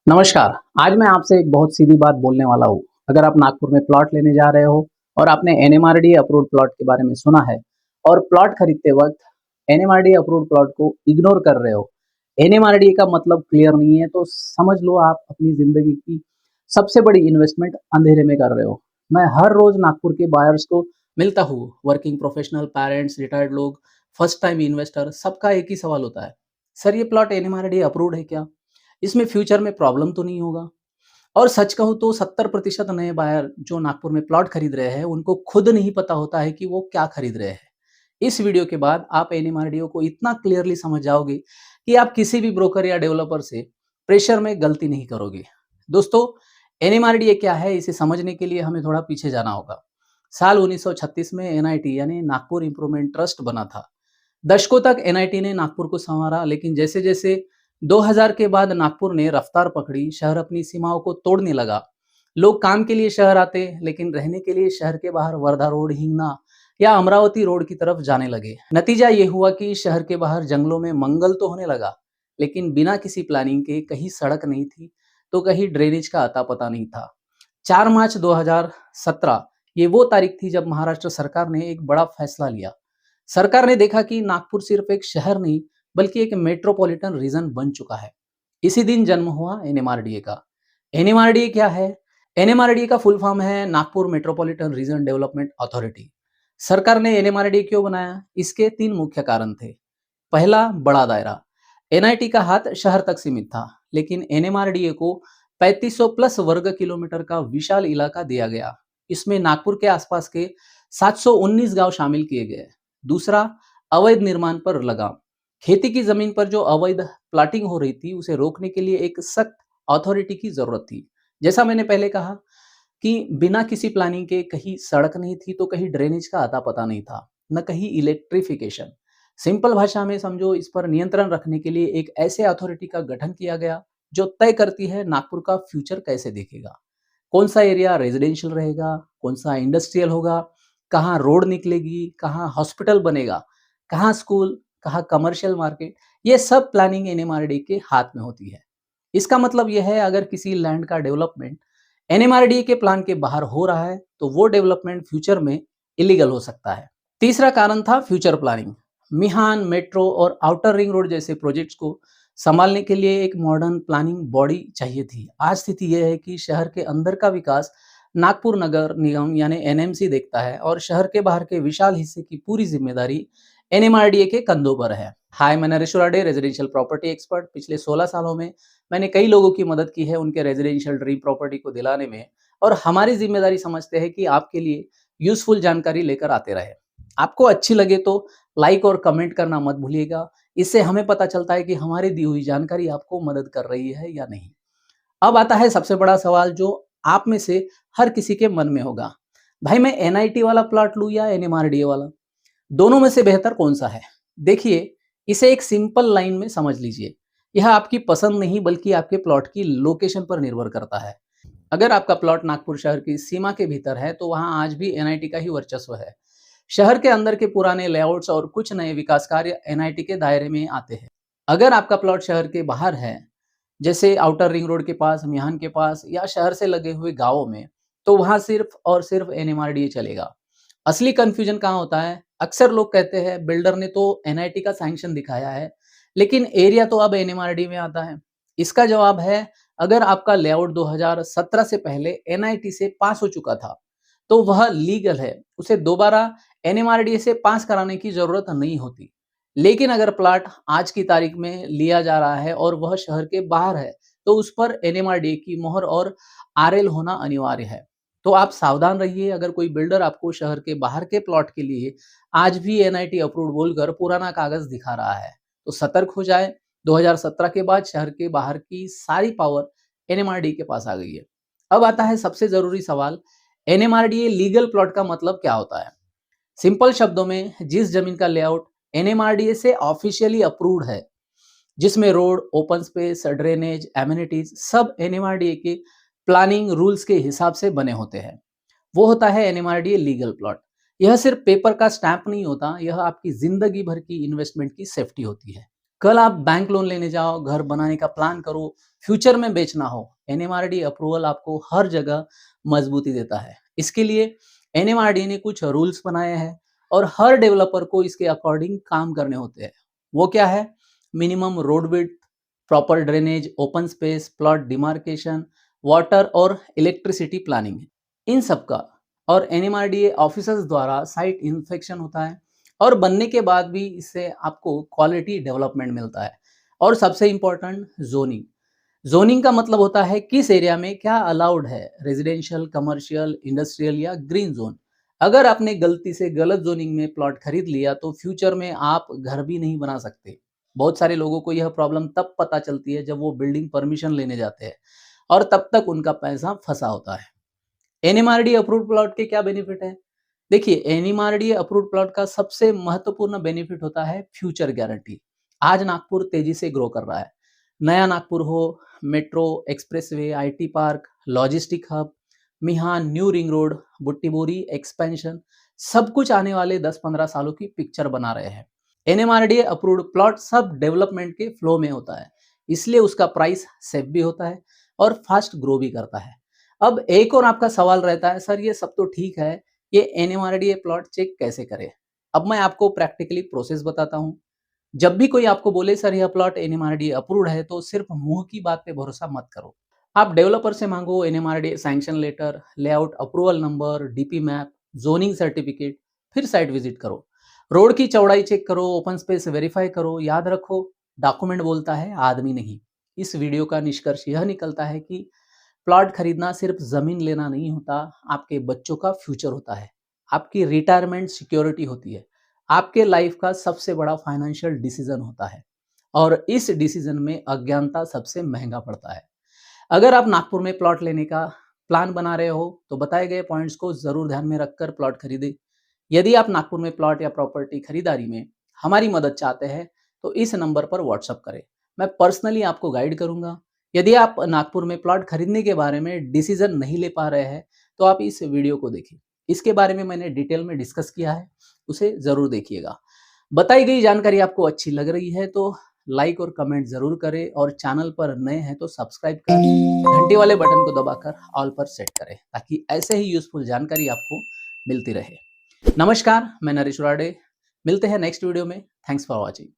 नमस्कार। आज मैं आपसे एक बहुत सीधी बात बोलने वाला हूँ। अगर आप नागपुर में प्लॉट लेने जा रहे हो और आपने एनएमआरडी अप्रूव्ड प्लॉट के बारे में सुना है और प्लॉट खरीदते वक्त एनएमआरडी अप्रूव्ड प्लॉट को इग्नोर कर रहे हो, एनएमआरडी का मतलब क्लियर नहीं है, तो समझ लो आप अपनी जिंदगी की सबसे बड़ी इन्वेस्टमेंट अंधेरे में कर रहे हो। मैं हर रोज नागपुर के बायर्स को मिलता हूँ, वर्किंग प्रोफेशनल, पेरेंट्स, रिटायर्ड लोग, फर्स्ट टाइम इन्वेस्टर, सबका एक ही सवाल होता है, सर ये प्लॉट एनएमआरडी अप्रूव्ड है क्या? इसमें फ्यूचर में प्रॉब्लम तो नहीं होगा? और सच कहूँ तो 70% नए बायर जो नागपुर में प्लॉट खरीद रहे हैं, उनको खुद नहीं पता होता है कि वो क्या खरीद रहे हैं। इस वीडियो के बाद आप एनएमआरडीओ को इतना क्लियरली समझ जाओगे कि आप किसी भी ब्रोकर या डेवलपर से प्रेशर में गलती नहीं करोगे। दोस्तों, एनएमआरडीए क्या है, इसे समझने के लिए हमें थोड़ा पीछे जाना होगा। साल 1936 में एनआईटी यानी नागपुर इंप्रूवमेंट ट्रस्ट बना था। दशकों तक एनआईटी ने नागपुर को संवारा, लेकिन जैसे-जैसे 2000 के बाद नागपुर ने रफ्तार पकड़ी, शहर अपनी सीमाओं को तोड़ने लगा। लोग काम के लिए शहर आते, लेकिन रहने के लिए शहर के बाहर वर्धा रोड, हिंगना या अमरावती रोड की तरफ जाने लगे। नतीजा ये हुआ कि शहर के बाहर जंगलों में मंगल तो होने लगा, लेकिन बिना किसी प्लानिंग के कहीं सड़क नहीं थी, तो कहीं ड्रेनेज का अता पता नहीं था। 4 मार्च 2017 ये वो तारीख थी जब महाराष्ट्र सरकार ने एक बड़ा फैसला लिया। सरकार ने देखा कि नागपुर सिर्फ एक शहर नहीं, बल्कि एक मेट्रोपॉलिटन रीजन बन चुका है। इसी दिन जन्म हुआ एनएमआरडीए का। एनएमआरडीए क्या है? एनएमआरडीए का फुल फॉर्म है Nagpur metropolitan region development authority. सरकार ने एनएमआरडीए क्यों बनाया? इसके 3 मुख्य कारण थे। पहला, बड़ा दायरा। एनआईटी का हाथ शहर तक सीमित था, लेकिन एनएमआरडीए को 3500 प्लस वर्ग किलोमीटर का विशाल इलाका दिया गया। इसमें नागपुर के आसपास के 719 गांव शामिल किए गए। दूसरा, अवैध निर्माण पर लगाम। खेती की जमीन पर जो अवैध प्लाटिंग हो रही थी, उसे रोकने के लिए एक सख्त अथॉरिटी की जरूरत थी। जैसा मैंने पहले कहा कि बिना किसी प्लानिंग के कहीं सड़क नहीं थी, तो कहीं ड्रेनेज का अता पता नहीं था, न कहीं इलेक्ट्रिफिकेशन। सिंपल भाषा में समझो, इस पर नियंत्रण रखने के लिए एक ऐसे अथॉरिटी का गठन किया गया जो तय करती है नागपुर का फ्यूचर कैसे दिखेगा। कौन सा एरिया रेजिडेंशियल रहेगा, कौन सा इंडस्ट्रियल होगा, कहाँ रोड निकलेगी, कहाँ हॉस्पिटल बनेगा, कहाँ स्कूल, कहाँ कमर्शियल मार्केट। ये सब प्लानिंग एनएमआरडी के हाथ में होती है। इसका मतलब यह है, अगर किसी लैंड का डेवलपमेंट एनएमआरडी के प्लान के बाहर हो रहा है, तो वो डेवलपमेंट फ्यूचर में इलीगल हो सकता है। तीसरा कारण था फ्यूचर प्लानिंग। मिहान, मेट्रो और आउटर रिंग रोड जैसे प्रोजेक्ट्स को संभालने के लिए एक मॉडर्न प्लानिंग बॉडी चाहिए थी। आज स्थिति यह है कि शहर के अंदर का विकास नागपुर नगर निगम यानी एनएमसी देखता है, और शहर के बाहर के विशाल हिस्से की पूरी जिम्मेदारी एनएमआरडीए के कंधों पर है। हाय, मैं Naresh Urade, residential property expert. पिछले 16 सालों में मैंने कई लोगों की मदद की है उनके रेजिडेंशियल ड्रीम प्रॉपर्टी को दिलाने में, और हमारी जिम्मेदारी समझते हैं कि आपके लिए यूजफुल जानकारी लेकर आते रहे। आपको अच्छी लगे तो लाइक और कमेंट करना मत भूलिएगा। इससे हमें पता चलता है कि हमारी दी हुई जानकारी आपको मदद कर रही है या नहीं। अब आता है सबसे बड़ा सवाल जो आप में से हर किसी के मन में होगा। भाई, मैं एनआईटी वाला प्लॉट लूं या एनएमआरडीए वाला? दोनों में से बेहतर कौन सा है? देखिए, इसे एक सिंपल लाइन में समझ लीजिए। यह आपकी पसंद नहीं, बल्कि आपके प्लॉट की लोकेशन पर निर्भर करता है। अगर आपका प्लॉट नागपुर शहर की सीमा के भीतर है, तो वहां आज भी एनआईटी का ही वर्चस्व है। शहर के अंदर के पुराने लेआउट्स और कुछ नए विकास कार्य एनआईटी के दायरे में आते हैं। अगर आपका प्लॉट शहर के बाहर है, जैसे आउटर रिंग रोड के पास, मिहान के पास या शहर से लगे हुए गांवों में, तो वहां सिर्फ और सिर्फ एनएमआरडीए चलेगा। असली कंफ्यूजन कहाँ होता है? अक्सर लोग कहते हैं बिल्डर ने तो एनआईटी का सैंक्शन दिखाया है, लेकिन एरिया तो अब एनएमआरडी में आता है। इसका जवाब है, अगर आपका लेआउट 2017 से पहले एनआईटी से पास हो चुका था, तो वह लीगल है, उसे दोबारा एनएमआरडी से पास कराने की जरूरत नहीं होती। लेकिन अगर प्लाट आज की तारीख में लिया जा रहा है और वह शहर के बाहर है, तो उस पर एनएमआरडी की मोहर और आरएल होना अनिवार्य है। तो आप सावधान रहिए, अगर कोई बिल्डर आपको शहर के बाहर के प्लॉट के लिए आज भी एनआईटी अप्रूव्ड बोलकर पुराना कागज दिखा रहा है, तो सतर्क हो जाए। 2017 के बाद शहर के बाहर की सारी पावर एनएमआरडी के पास आ गई है। अब आता है सबसे जरूरी सवाल, एनएमआरडीए लीगल प्लॉट का मतलब क्या होता है? सिंपल शब्दों में, जिस जमीन का लेआउट एनएमआरडीए से ऑफिशियली अप्रूव्ड है, जिसमें road, open space, drainage, amenities सब एनएमआरडीए के प्लानिंग रूल्स के हिसाब से बने होते हैं, वो होता है एनएमआरडीए लीगल प्लॉट। यह सिर्फ पेपर का स्टैंप नहीं होता, यह आपकी जिंदगी भर की इन्वेस्टमेंट की सेफ्टी होती है। कल आप बैंक लोन लेने जाओ, घर बनाने का प्लान करो, फ्यूचर में बेचना हो, एनएमआरडी अप्रूवल आपको हर जगह मजबूती देता है। इसके लिए एनएमआरडी ने कुछ रूल्स बनाए हैं और हर डेवलपर को इसके अकॉर्डिंग काम करने होते हैं। वो क्या है? Minimum road width, proper drainage, open space, plot demarcation, water और इलेक्ट्रिसिटी प्लानिंग, इन सब का। और एनएमआरडीए ऑफिसर्स द्वारा साइट इंस्पेक्शन होता है और बनने के बाद भी इससे आपको क्वालिटी डेवलपमेंट मिलता है। और सबसे इम्पोर्टेंट, जोनिंग। जोनिंग का मतलब होता है किस एरिया में क्या अलाउड है, रेजिडेंशियल, कमर्शियल, इंडस्ट्रियल या ग्रीन जोन। अगर आपने गलती से गलत जोनिंग में प्लॉट खरीद लिया तो फ्यूचर में आप घर भी नहीं बना सकते। बहुत सारे लोगों को यह प्रॉब्लम तब पता चलती है जब वो बिल्डिंग परमिशन लेने जाते हैं और तब तक उनका पैसा फंसा होता है। एनएमआरडी अप्रूव्ड प्लॉट के क्या बेनिफिट है? देखिए, एनएमआरडी अप्रूव्ड प्लॉट का सबसे महत्वपूर्ण बेनिफिट होता है फ्यूचर गारंटी। आज नागपुर तेजी से ग्रो कर रहा है। नया नागपुर हो, metro, expressway, IT park, logistic hub, Mihan, new ring road, Butibori expansion, सब कुछ आने वाले 10-15 सालों की पिक्चर बना रहे हैं। एनएमआरडी अप्रूव्ड प्लॉट सब डेवलपमेंट के फ्लो में होता है, इसलिए उसका प्राइस सेफ भी होता है और फास्ट ग्रो भी करता है। अब एक और आपका सवाल रहता है, सर ये सब तो ठीक है, ये एनएमआरडीए प्लॉट चेक कैसे करें? अब मैं आपको प्रैक्टिकली प्रोसेस बताता हूँ। जब भी कोई आपको बोले सर यह प्लॉट एनएमआरडीए अप्रूव्ड है, तो सिर्फ मुंह की बात पे भरोसा मत करो। आप डेवलपर से मांगो NMRDA sanction letter, layout approval number, DP map, zoning certificate, फिर साइट विजिट करो। रोड की चौड़ाई चेक करो, ओपन स्पेस वेरीफाई करो। याद रखो, डॉक्यूमेंट बोलता है, आदमी नहीं। इस वीडियो का निष्कर्ष यह निकलता है कि प्लॉट खरीदना सिर्फ जमीन लेना नहीं होता, आपके बच्चों का फ्यूचर होता है, आपकी रिटायरमेंट सिक्योरिटी होती है, आपके लाइफ का सबसे बड़ा फाइनेंशियल डिसीजन होता है और इस डिसीजन में अज्ञानता सबसे महंगा पड़ता है। अगर आप नागपुर में प्लॉट लेने का प्लान बना रहे हो तो बताए गए पॉइंट्स को जरूर ध्यान में रखकर प्लॉट खरीदें। यदि आप नागपुर में प्लॉट या प्रॉपर्टी खरीदारी में हमारी मदद चाहते हैं तो इस नंबर पर व्हाट्सअप करें, मैं पर्सनली आपको गाइड करूंगा। यदि आप नागपुर में प्लॉट खरीदने के बारे में डिसीजन नहीं ले पा रहे हैं तो आप इस वीडियो को देखिए, इसके बारे में मैंने डिटेल में डिस्कस किया है, उसे जरूर देखिएगा। बताई गई जानकारी आपको अच्छी लग रही है तो लाइक और कमेंट जरूर करें और चैनल पर नए हैं तो सब्सक्राइब कर घंटी वाले बटन को दबाकर ऑल पर सेट करें ताकि ऐसे ही यूजफुल जानकारी आपको मिलती रहे। नमस्कार, मैं नरेश उराडे। मिलते हैं नेक्स्ट वीडियो में। Thanks for watching.